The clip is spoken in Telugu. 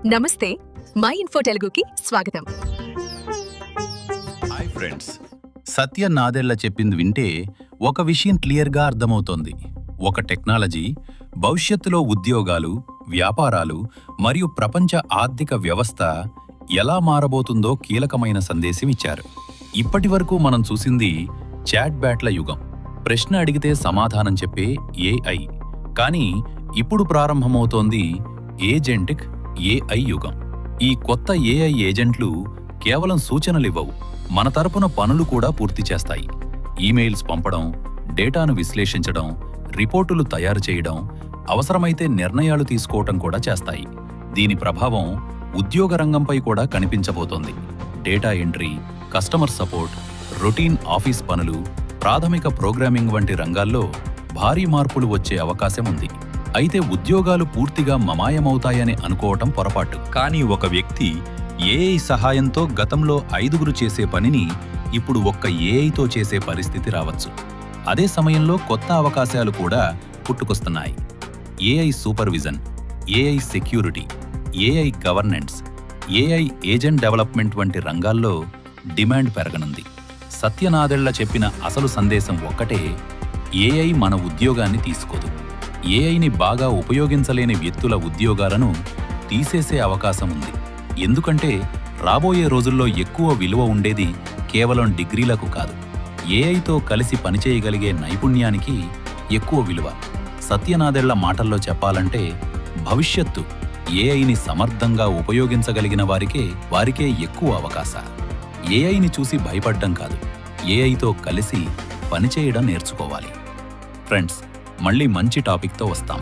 నమస్తే మై ఇన్ఫో తెలుగుకి స్వాగతం. హాయ్ ఫ్రెండ్స్, సత్య నాదెళ్ల చెప్పింది వింటే ఒక విషయం క్లియర్గా అర్థమవుతోంది. ఒక టెక్నాలజీ భవిష్యత్తులో ఉద్యోగాలు, వ్యాపారాలు మరియు ప్రపంచ ఆర్థిక వ్యవస్థ ఎలా మారబోతుందో కీలకమైన సందేశం ఇచ్చారు. ఇప్పటివరకు మనం చూసింది చాట్ బ్యాట్ల యుగం, ప్రశ్న అడిగితే సమాధానం చెప్పే ఏఐ. కానీ ఇప్పుడు ప్రారంభమవుతోంది ఏజెంటిక్ ఏఐ యుగం. ఈ కొత్త ఏఐ ఏజెంట్లు కేవలం సూచనలివ్వవు, మన తరపున పనులు కూడా పూర్తి చేస్తాయి. ఈమెయిల్స్ పంపడం, డేటాను విశ్లేషించడం, రిపోర్టులు తయారు చేయడం, అవసరమైతే నిర్ణయాలు తీసుకోవటం కూడా చేస్తాయి. దీని ప్రభావం ఉద్యోగ రంగంపై కూడా కనిపించబోతోంది. Data entry, customer support, routine office పనులు, ప్రాథమిక ప్రోగ్రామింగ్ వంటి రంగాల్లో భారీ మార్పులు వచ్చే అవకాశం ఉంది. అయితే ఉద్యోగాలు పూర్తిగా మమాయమవుతాయని అనుకోవటం పొరపాటు. కానీ ఒక వ్యక్తి ఏఐ సహాయంతో గతంలో 5గురు చేసే పనిని ఇప్పుడు ఒక్క ఏఐతో చేసే పరిస్థితి రావచ్చు. అదే సమయంలో కొత్త అవకాశాలు కూడా పుట్టుకొస్తున్నాయి. AI supervision, AI security, AI governance, AI agent development వంటి రంగాల్లో డిమాండ్ పెరగనుంది. సత్యనాదెళ్ల చెప్పిన అసలు సందేశం ఒక్కటే: ఏఐ మన ఉద్యోగాన్ని తీసుకోదు. ఏఐని బాగా ఉపయోగించలేని వ్యక్తుల ఉద్యోగాలను తీసేసే అవకాశం ఉంది. ఎందుకంటే రాబోయే రోజుల్లో ఎక్కువ విలువ ఉండేది కేవలం డిగ్రీలకు కాదు, ఏఐతో కలిసి పనిచేయగలిగే నైపుణ్యానికి ఎక్కువ విలువ. సత్యనాదెళ్ల మాటల్లో చెప్పాలంటే భవిష్యత్తు ఏఐని సమర్థంగా ఉపయోగించగలిగిన వారికే ఎక్కువ అవకాశాలు. ఏఐని చూసి భయపడ్డం కాదు, ఏఐతో కలిసి పనిచేయడం నేర్చుకోవాలి. ఫ్రెండ్స్, మళ్ళీ మంచి టాపిక్తో వస్తాం.